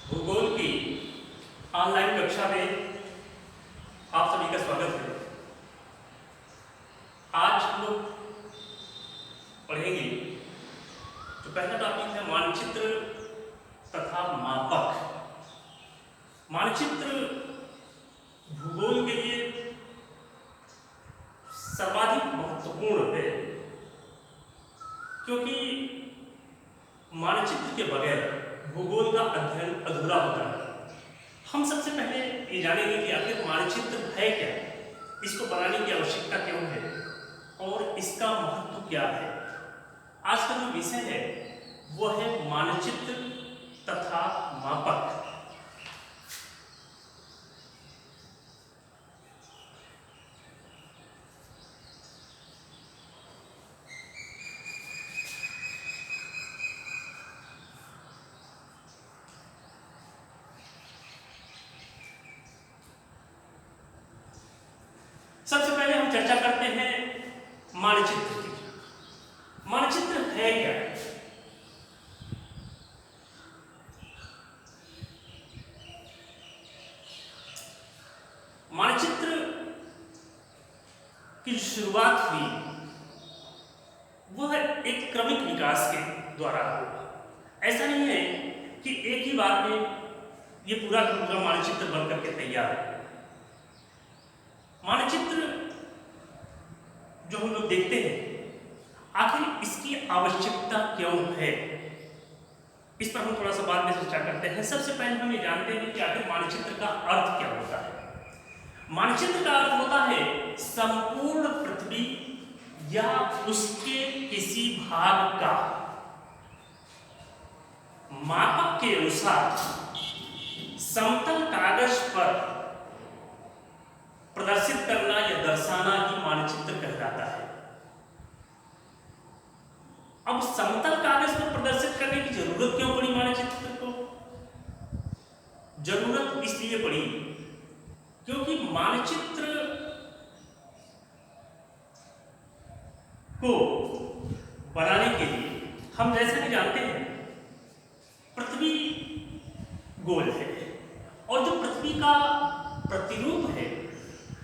भूगोल की ऑनलाइन कक्षा में आप सभी का स्वागत है। आज हम लोग पढ़ेंगे जो पहला टॉपिक है मानचित्र तथा मापक। मानचित्र भूगोल के लिए सर्वाधिक महत्वपूर्ण है क्योंकि मानचित्र के बगैर भूगोल का अध्ययन अधूरा होता है। हम सबसे पहले ये जानेंगे कि आखिर मानचित्र है क्या, इसको बनाने की आवश्यकता क्यों है और इसका महत्व क्या है। आज का जो विषय है वो है मानचित्र तथा मापक। सबसे पहले हम चर्चा करते हैं मानचित्र की। मानचित्र है क्या? मानचित्र की शुरुआत हुई वह एक क्रमिक विकास के द्वारा हुआ। ऐसा नहीं है कि एक ही बार में ये पूरा का पूरा मानचित्र बनकर के तैयार है। मानचित्र जो हम लोग देखते हैं आखिर इसकी आवश्यकता क्यों है, इस पर हम थोड़ा सा बाद में चर्चा करते हैं। सबसे पहले हम ये जानते हैं कि आखिर मानचित्र का अर्थ क्या होता है। मानचित्र का अर्थ होता है संपूर्ण पृथ्वी या उसके किसी भाग का मापक के अनुसार समतल कागज पर प्रदर्शित करना या दर्शाना ही मानचित्र कहलाता है। अब समतल कागज पर प्रदर्शित करने की जरूरत क्यों पड़ी मानचित्र को? जरूरत इसलिए पड़ी क्योंकि मानचित्र को बनाने के लिए हम जैसा कि जानते हैं पृथ्वी गोल है और जो पृथ्वी का प्रतिरूप है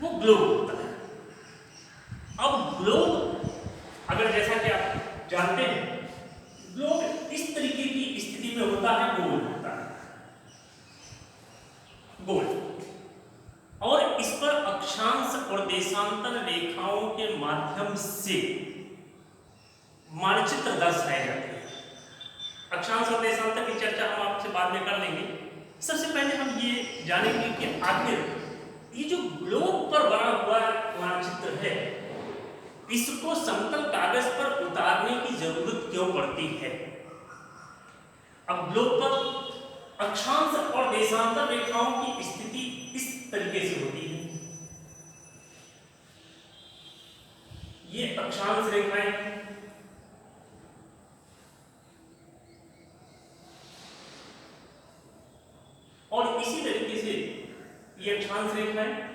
वो ग्लोब होता है। अब ग्लोब अगर जैसा कि आप जानते हैं ग्लोब इस तरीके की स्थिति में होता है, गोल होता है, गोल, और इस पर अक्षांश और देशांतर रेखाओं के माध्यम से मानचित्र दर्शाए जाते हैं। अक्षांश और देशांतर की चर्चा हम आपसे बाद में कर लेंगे। सबसे पहले हम ये जानेंगे कि आखिर ये जो ग्लोब पर बना हुआ मानचित्र है इसको समतल कागज पर उतारने की जरूरत क्यों पड़ती है। अब ग्लोब पर अक्षांश और देशांतर रेखाओं की स्थिति इस तरीके से होती है। ये अक्षांश रेखाएं और इसी तरीके से ये अक्षांश रेखाएं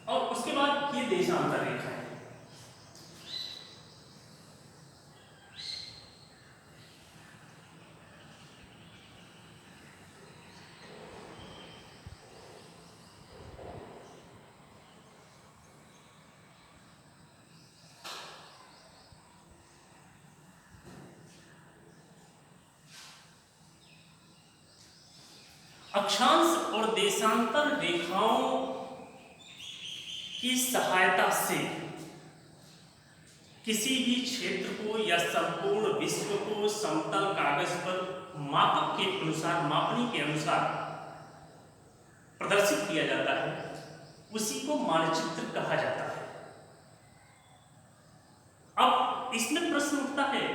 और उसके बाद ये देशांतर रेखाएं। अक्षांश और देशांतर रेखाओं की सहायता से किसी भी क्षेत्र को या संपूर्ण विश्व को समतल कागज पर मापक के अनुसार, मापनी के अनुसार प्रदर्शित किया जाता है, उसी को मानचित्र कहा जाता है। अब इसमें प्रश्न उठता है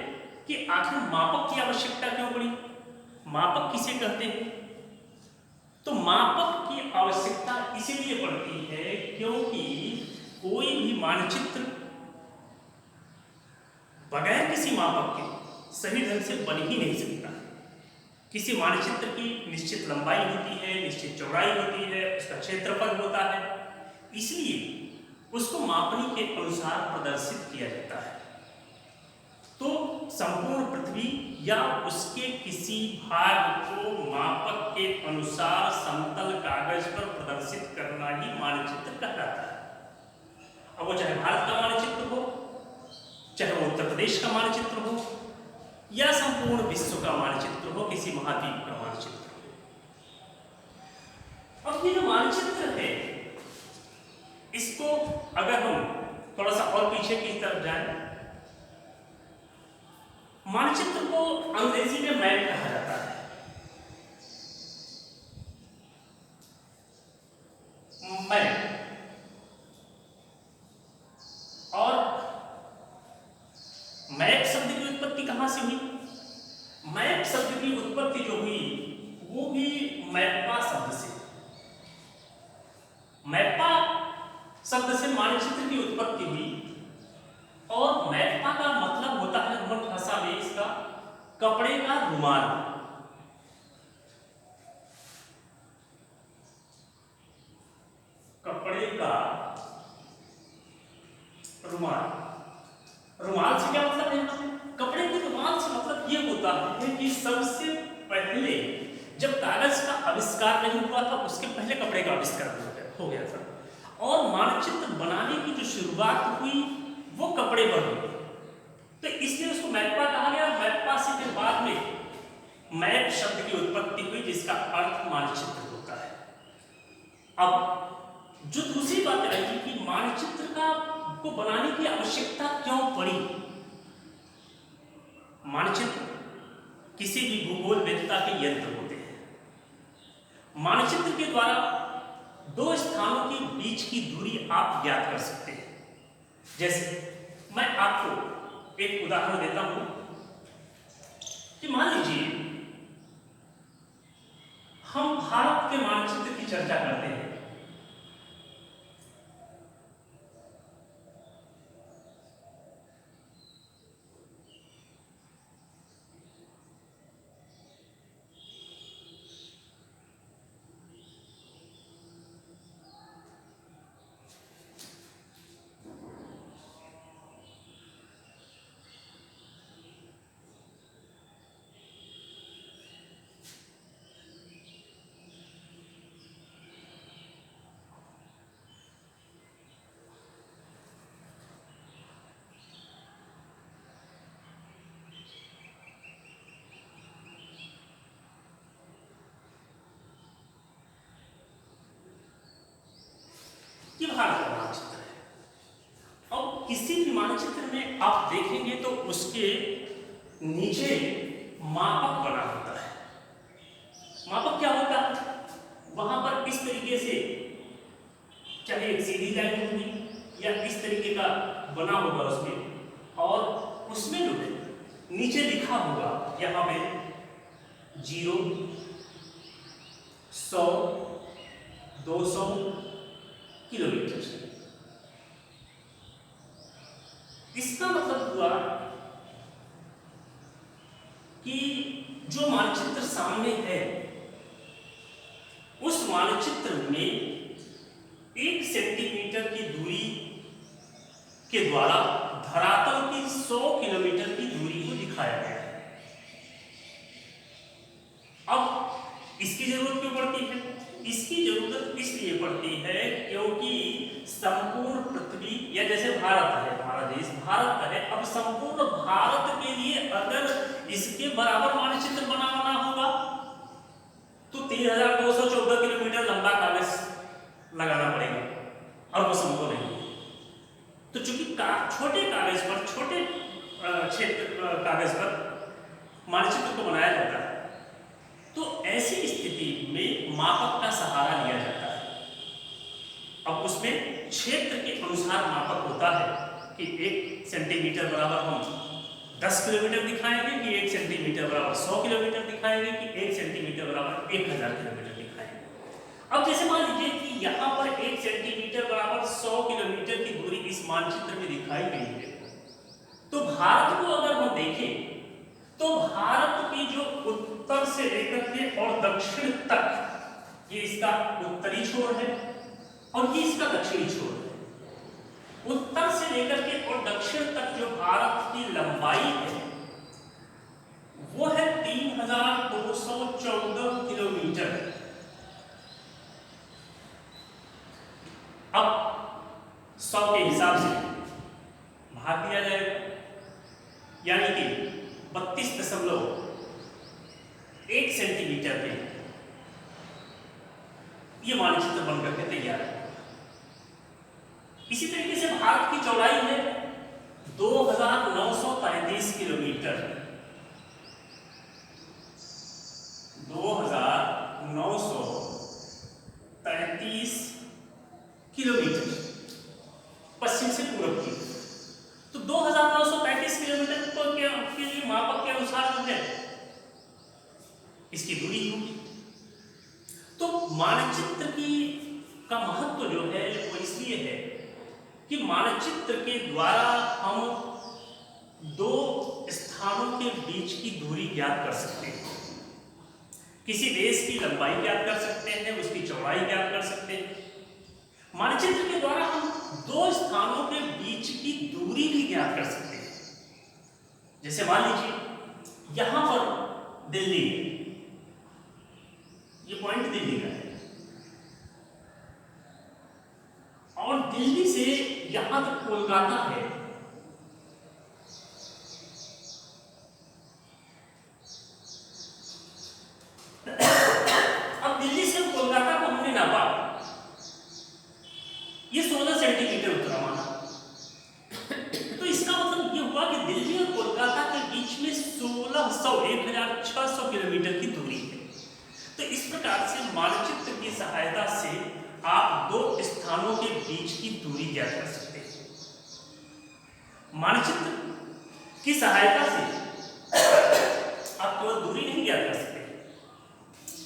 कि आखिर मापक की आवश्यकता क्यों पड़ी, मापक किसे कहते हैं। तो मापक की आवश्यकता इसीलिए पड़ती है क्योंकि कोई भी मानचित्र बगैर किसी मापक के सही ढंग से बन ही नहीं सकता। किसी मानचित्र की निश्चित लंबाई होती है, निश्चित चौड़ाई होती है, उसका क्षेत्रफल होता है, इसलिए उसको मापनी के अनुसार प्रदर्शित किया जाता है। तो संपूर्ण पृथ्वी या उसके किसी भाग को मापक के अनुसार समतल कागज पर प्रदर्शित करना ही मानचित्र कहलाता है। अब वो चाहे भारत का मानचित्र हो, चाहे वो उत्तर प्रदेश का मानचित्र हो, या संपूर्ण विश्व का मानचित्र हो, किसी महाद्वीप का मानचित्र हो। अब ये जो मानचित्र है, इसको अगर हम थोड़ा सा और पीछे की तरफ जाएं, मानचित्र को अंग्रेजी में मैप कहा जाता है। मैप, और मैप शब्द की उत्पत्ति कहां से हुई? मैप शब्द की उत्पत्ति जो हुई वो भी मैप्पा शब्द से। मैप्पा शब्द से मानचित्र की उत्पत्ति हुई, और मैप्पा का मतलब होता है रोमन भाषा में इसका कपड़े का रुमाल। कपड़े का रुमाल, रुमाल से क्या मतलब है? कपड़े के रुमाल से मतलब ये होता है कि सबसे पहले जब कागज का आविष्कार नहीं हुआ था, उसके पहले कपड़े का आविष्कार हो गया था, और मानचित्र बनाने की जो शुरुआत हुई वो कपड़े पर हुई, तो इसलिए उसको मैप्पा कहा गया। मैप्पा से फिर बाद में मैप शब्द की उत्पत्ति हुई, जिसका अर्थ मानचित्र होता है। अब जो दूसरी बात आई कि मानचित्र को बनाने की आवश्यकता क्यों पड़ी। मानचित्र किसी भी भूगोलवेत्ता के यंत्र होते हैं। मानचित्र के द्वारा दो स्थानों के बीच की दूरी आप ज्ञात कर सकते हैं। जैसे मैं आपको एक उदाहरण देता हूं कि मान लीजिए हम भारत के मानचित्र की चर्चा करते हैं। ये भारत का मानचित्र है। अब किसी भी मानचित्र में आप देखेंगे तो उसके नीचे मापक बना होता है। मापक क्या होता है? वहां पर इस तरीके से, चाहे एक सीधी लाइन होगी या इस तरीके का बना होगा उसमें, और उसमें जो है नीचे लिखा होगा यहाँ पे 0, 100, 200 किलोमीटर। इसका मतलब हुआ कि जो मानचित्र सामने है उस मानचित्र में 1 सेंटीमीटर की दूरी के द्वारा धरातल की 100 किलोमीटर की दूरी को दिखाया गया है। अब इसकी जरूरत क्यों पड़ती है? इसकी जरूरत इसलिए पड़ती है क्योंकि संपूर्ण पृथ्वी, या जैसे भारत है, हमारा देश भारत है, अब संपूर्ण भारत के लिए अगर इसके बराबर मानचित्र बनाना होगा तो 3214 किलोमीटर लंबा कागज लगाना पड़ेगा, और वो संभव नहीं। तो चूंकि छोटे कागज पर, छोटे क्षेत्र कागज पर मानचित्र को बनाया जाता है, तो ऐसी स्थिति में मापक का सहारा लिया जाता है। अब उसमें क्षेत्र के अनुसार मापक होता है कि 1 सेंटीमीटर बराबर हम 10 किलोमीटर दिखाएंगे, कि 1 सेंटीमीटर बराबर 100 किलोमीटर दिखाएंगे, कि 1 सेंटीमीटर बराबर 1000 किलोमीटर दिखाएंगे। अब जैसे मान लीजिए कि यहाँ पर 1 सेंटीमीटर बराबर 100 किलोमीटर की दूरी इस मानचित्र में दिखाई गई है, तो भारत को अगर हम देखें तो भारत की जो उत्तर से लेकर के और दक्षिण तक, ये इसका उत्तरी छोर है, और ये इसका दक्षिणी छोर है। उत्तर से लेकर के और दक्षिण तक जो भारत की लंबाई है वो है 3214 किलोमीटर। अब 100 के हिसाब से भाग दिया जाएगा, यानी कि 32.1 सेंटीमीटर पे ये मानचित्र बनकर के तैयार है। इसी तरीके से भारत की चौड़ाई है 2933 किलोमीटर। 2933 किलोमीटर पश्चिम से पूर्व की। तो 2933 किलोमीटर को के लिए मापक के अनुसार जो है इसकी दूरी होगी। तो मानचित्र की का महत्व जो है वो इसलिए है कि मानचित्र के द्वारा हम दो स्थानों के बीच की दूरी ज्ञात कर सकते हैं। किसी देश की लंबाई ज्ञात कर सकते हैं, उसकी चौड़ाई ज्ञात कर सकते हैं। मानचित्र के द्वारा हम दो स्थानों के बीच की दूरी भी ज्ञात कर सकते हैं। जैसे मान लीजिए यहां पर दिल्ली, ये पॉइंट दिल्ली का है और दिल्ली से यहां तक कोलकाता है। अब दिल्ली से कोलकाता को हमने नापा, ये 16 सेंटीमीटर उतरा माना। तो इसका मतलब ये हुआ कि दिल्ली और कोलकाता के बीच में 1600 किलोमीटर की दूरी है। तो इस प्रकार से मानचित्र की सहायता से आप दो स्थानों के बीच की दूरी ज्ञात कर सकते हैं। मानचित्र की सहायता से आप केवल दूरी नहीं ज्ञात कर सकते,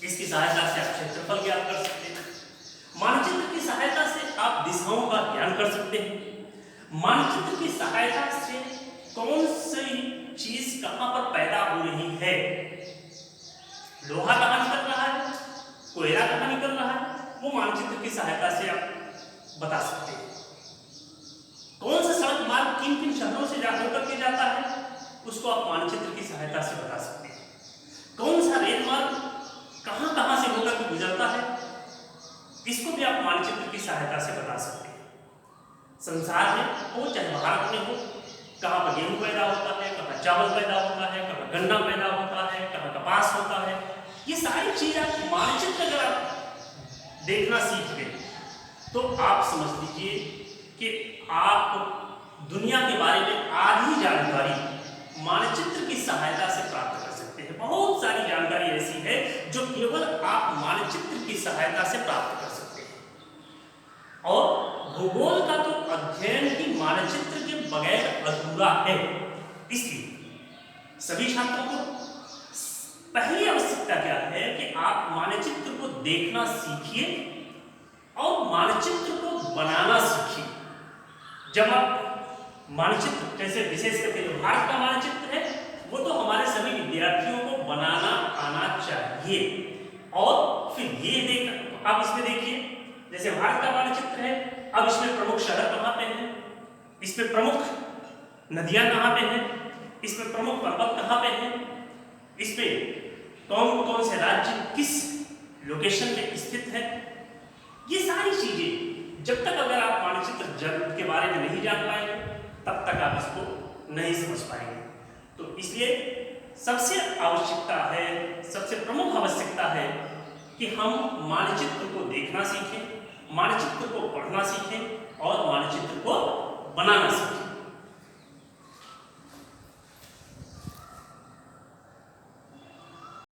इसकी सहायता से आप क्षेत्रफल ज्ञात कर सकते हैं। मानचित्र की सहायता से आप दिशाओं का ज्ञान कर सकते हैं। मानचित्र की सहायता से कौन सी चीज कहां पर पैदा हो रही है, लोहा कहां निकल रहा है, कोयला कहां निकल रहा है, वो मानचित्र की सहायता से आप बता सकते हैं। कौन सा सड़क मार्ग किन किन शहरों से होकर के जाता है, उसको आप मानचित्र की सहायता से बता सकते हैं। कौन सा रेल मार्ग कहां कहां से होकर के गुजरता है, इसको भी आप मानचित्र की सहायता से बता सकते हैं। संसार में हो चाहे भारत में हो, कहां पर गेहूं पैदा होता है, कहां चावल पैदा होता है, कहां गन्ना पैदा होता है, कहां कपास होता है, ये सारी चीज आप मानचित्र अगर आप देखना सीख गए तो आप समझ लीजिए कि आप दुनिया के बारे में आधी जानकारी मानचित्र की सहायता से प्राप्त कर सकते हैं। बहुत सारी जानकारी ऐसी है जो केवल आप मानचित्र की सहायता से प्राप्त कर सकते हैं। और भूगोल का तो अध्ययन ही मानचित्र के बगैर अधूरा है। इसलिए सभी छात्रों को पहली आवश्यकता क्या है कि आप मानचित्र को देखना सीखिए और मानचित्र को बनाना सीखिए। जब आप मानचित्र, जैसे विशेष करके जो भारत का मानचित्र है, वो तो हमारे सभी विद्यार्थियों को बनाना आना चाहिए। और फिर ये देख, आप इसमें देखिए जैसे भारत का मानचित्र है, अब इसमें प्रमुख शहर कहाँ पे हैं, इसमें प्रमुख नदियां कहाँ पे हैं, इसमें प्रमुख पर्वत कहाँ पे हैं, इसमें कौन कौन से राज्य किस लोकेशन में स्थित है। ये सारी चीजें जब तक अगर आप मानचित्र के बारे में नहीं जान पाएंगे तब तक आप इसको नहीं समझ पाएंगे। तो इसलिए सबसे आवश्यकता है, सबसे प्रमुख आवश्यकता है कि हम मानचित्र को देखना सीखें, मानचित्र को पढ़ना सीखें और मानचित्र को